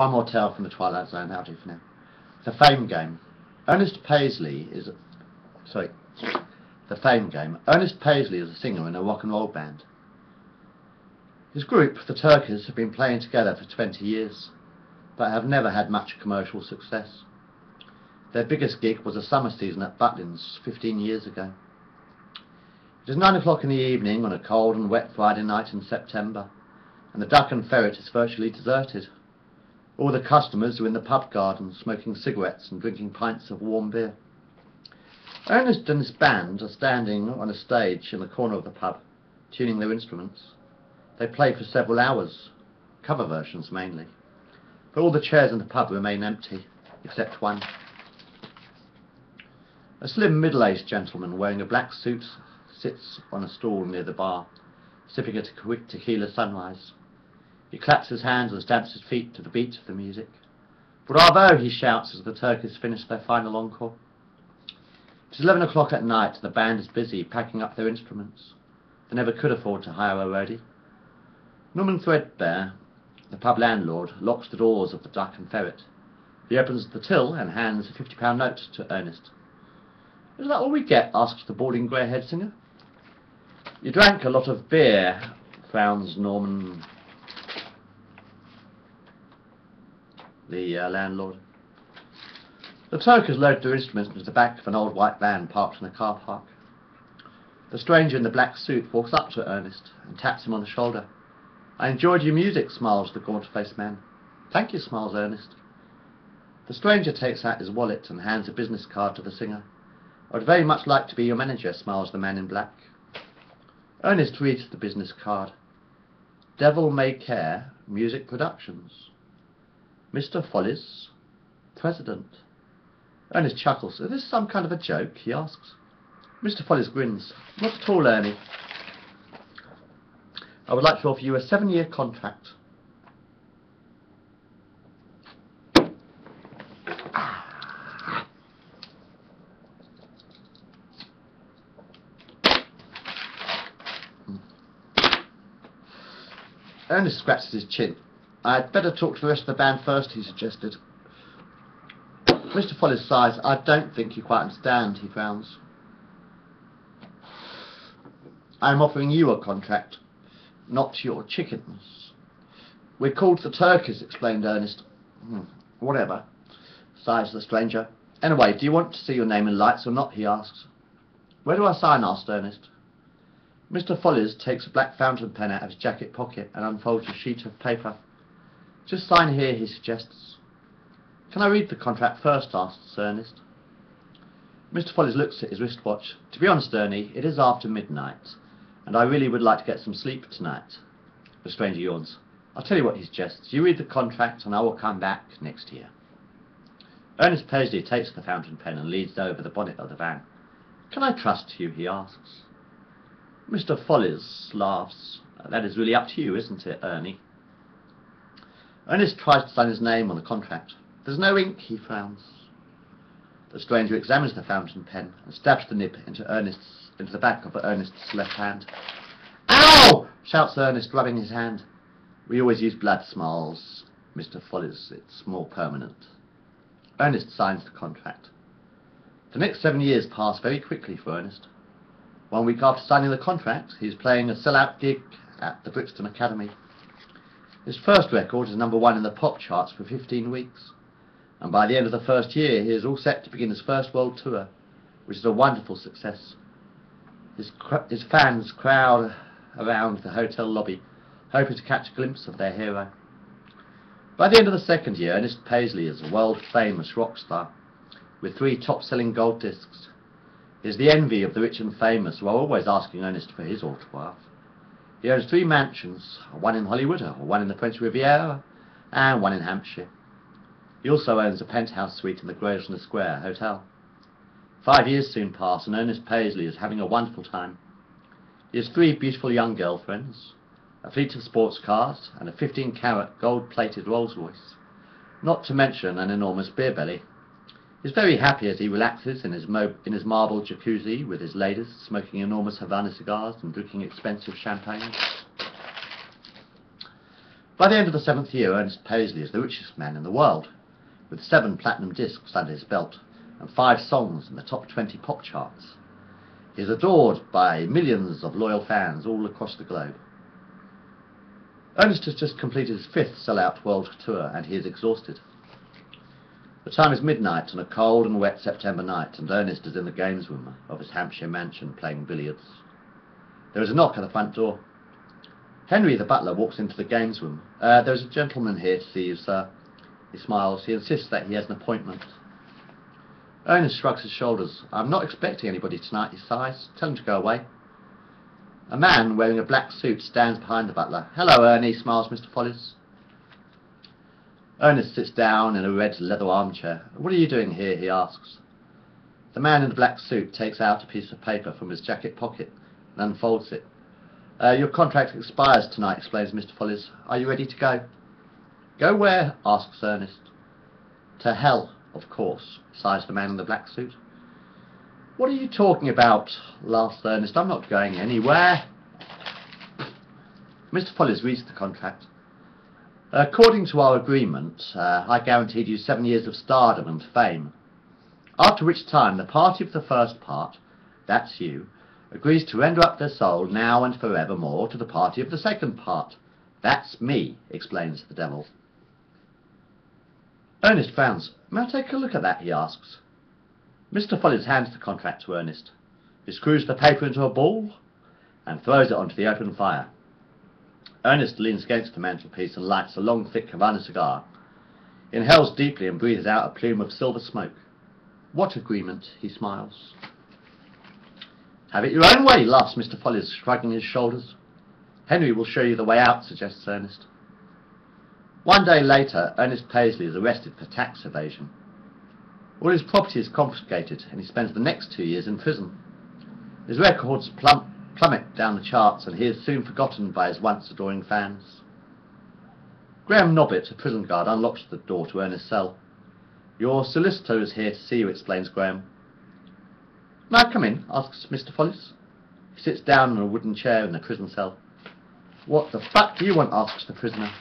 One more tale from the Twilight Zone, that'll do for now. The Fame Game. Ernest Paisley is a singer in a rock and roll band. His group, the Turkeys, have been playing together for 20 years, but have never had much commercial success. Their biggest gig was a summer season at Butlins 15 years ago. It is 9 o'clock in the evening on a cold and wet Friday night in September, and the Duck and Ferret is virtually deserted. All the customers are in the pub garden, smoking cigarettes and drinking pints of warm beer. Ernest and his band are standing on a stage in the corner of the pub, tuning their instruments. They play for several hours, cover versions mainly, but all the chairs in the pub remain empty, except one. A slim middle-aged gentleman wearing a black suit sits on a stool near the bar, sipping a tequila sunrise. He claps his hands and stamps his feet to the beat of the music. "Bravo!" he shouts as the Turkeys finish their final encore. It is 11 o'clock at night and the band is busy packing up their instruments. They never could afford to hire a roadie. Norman Threadbare, the pub landlord, locks the doors of the Duck and Ferret. He opens the till and hands a £50 note to Ernest. "Is that all we get?" asks the balding grey-haired singer. "You drank a lot of beer," frowns Norman, the landlord. The Turkeys load their instruments into the back of an old white van parked in a car park. The stranger in the black suit walks up to Ernest and taps him on the shoulder. "I enjoyed your music," smiles the gaunt-faced man. "Thank you," smiles Ernest. The stranger takes out his wallet and hands a business card to the singer. "I would very much like to be your manager," smiles the man in black. Ernest reads the business card. "Devil May Care Music Productions. Mr. Follis, President." Ernest chuckles. "Is this some kind of a joke?" he asks. Mr. Follis grins. "Not at all, Ernie. I would like to offer you a 7-year contract." Ernest scratches his chin. "I'd better talk to the rest of the band first," he suggested. Mr. Follis sighs. "I don't think you quite understand," he frowns. "I am offering you a contract, not your chickens." "We're called the Turkeys," explained Ernest. "Whatever," sighs the stranger. "Anyway, do you want to see your name in lights or not?" he asks. "Where do I sign?" asked Ernest. Mr. Follis takes a black fountain pen out of his jacket pocket and unfolds a sheet of paper. "Just sign here," he suggests. "Can I read the contract first?" asks Ernest. Mr. Follis looks at his wristwatch. "To be honest, Ernie, it is after midnight, and I really would like to get some sleep tonight." The stranger yawns. "I'll tell you what," he suggests. "You read the contract and I will come back next year." Ernest Paisley takes the fountain pen and leans over the bonnet of the van. "Can I trust you?" he asks. Mr. Follis laughs. "That is really up to you, isn't it, Ernie?" Ernest tries to sign his name on the contract. "There's no ink," he frowns. The stranger examines the fountain pen and stabs the nib into the back of Ernest's left hand. "Ow!" shouts Ernest, rubbing his hand. "We always use blood," smiles Mr. Follis. "It's more permanent." Ernest signs the contract. The next 7 years pass very quickly for Ernest. 1 week after signing the contract, he is playing a sell-out gig at the Brixton Academy. His first record is #1 in the pop charts for 15 weeks, and by the end of the first year he is all set to begin his first world tour, which is a wonderful success. His fans crowd around the hotel lobby, hoping to catch a glimpse of their hero. By the end of the second year, Ernest Paisley is a world-famous rock star, with 3 top-selling gold discs. He is the envy of the rich and famous, who are always asking Ernest for his autograph. He owns 3 mansions, one in Hollywood, one in the French Riviera, and one in Hampshire. He also owns a penthouse suite in the Grosvenor Square Hotel. 5 years soon pass, and Ernest Paisley is having a wonderful time. He has 3 beautiful young girlfriends, a fleet of sports cars, and a 15-carat gold-plated Rolls-Royce, not to mention an enormous beer belly. He's very happy as he relaxes in his marble jacuzzi with his ladies, smoking enormous Havana cigars and drinking expensive champagne. By the end of the 7th year, Ernest Paisley is the richest man in the world, with 7 platinum discs under his belt and 5 songs in the top 20 pop charts. He is adored by millions of loyal fans all across the globe. Ernest has just completed his 5th sell-out world tour and he is exhausted. The time is midnight on a cold and wet September night, and Ernest is in the games room of his Hampshire mansion playing billiards. There is a knock at the front door. Henry, the butler, walks into the games room. There is a gentleman here to see you, sir. He smiles. He insists that he has an appointment. Ernest shrugs his shoulders. I'm not expecting anybody tonight, he sighs. Tell him to go away. A man wearing a black suit stands behind the butler. Hello, Ernie, smiles Mr. Follies. Ernest sits down in a red leather armchair. What are you doing here, he asks. The man in the black suit takes out a piece of paper from his jacket pocket and unfolds it. Your contract expires tonight, explains Mr. Follies. Are you ready to go? Go where? Asks Ernest. To hell, of course, sighs the man in the black suit. What are you talking about? Laughs Ernest. I'm not going anywhere. Mr. Follies reads the contract. According to our agreement, I guaranteed you 7 years of stardom and fame, after which time the party of the first part, that's you, agrees to render up their soul now and forevermore to the party of the second part. That's me, explains the devil. Ernest frowns. May I take a look at that, he asks. Mr. Follies hands the contract to Ernest. He screws the paper into a ball and throws it onto the open fire. Ernest leans against the mantelpiece and lights a long, thick Havana cigar, inhales deeply and breathes out a plume of silver smoke. What agreement? He smiles. Have it your own way, laughs Mr. Follies, shrugging his shoulders. Henry will show you the way out, suggests Ernest. One day later, Ernest Paisley is arrested for tax evasion. All his property is confiscated and he spends the next 2 years in prison. His records plummet down the charts and he is soon forgotten by his once adoring fans. Graham Nobbit, a prison guard, unlocks the door to Ernest's cell. Your solicitor is here to see you, explains Graham. May I come in? Asks Mr. Follies. He sits down in a wooden chair in the prison cell. What the fuck do you want? Asks the prisoner.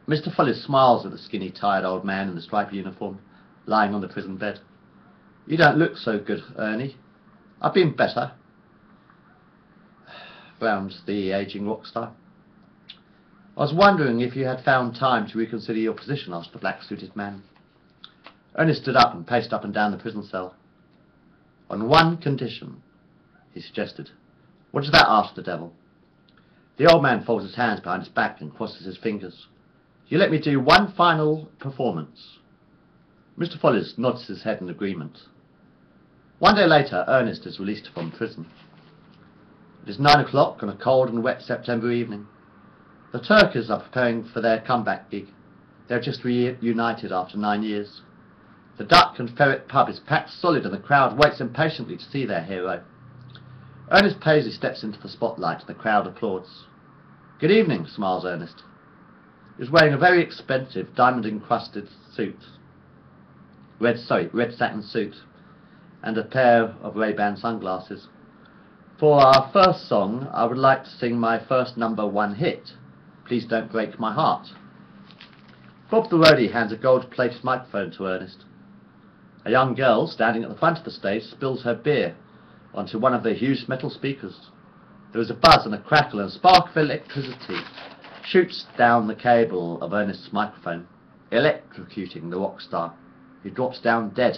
Mr. Follies smiles at the skinny, tired old man in the striped uniform, lying on the prison bed. You don't look so good, Ernie. I've been better, frowns the ageing rock star. I was wondering if you had found time to reconsider your position, asked the black-suited man. Ernest stood up and paced up and down the prison cell. On one condition, he suggested. What is that? Asked the devil. The old man folds his hands behind his back and crosses his fingers. You let me do one final performance. Mr. Follies nods his head in agreement. One day later, Ernest is released from prison. It is 9 o'clock on a cold and wet September evening. The Turkers are preparing for their comeback gig. They have just reunited after 9 years. The Duck and Ferret pub is packed solid and the crowd waits impatiently to see their hero. Ernest Paisley steps into the spotlight and the crowd applauds. Good evening, smiles Ernest. He is wearing a very expensive, diamond-encrusted suit. Red satin suit, and a pair of Ray-Ban sunglasses. For our first song, I would like to sing my first #1 hit, Please Don't Break My Heart. Bob the roadie hands a gold-plated microphone to Ernest. A young girl, standing at the front of the stage, spills her beer onto one of the huge metal speakers. There is a buzz and a crackle, and a spark of electricity shoots down the cable of Ernest's microphone, electrocuting the rock star, who drops down dead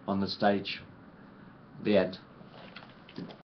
on the stage. The end.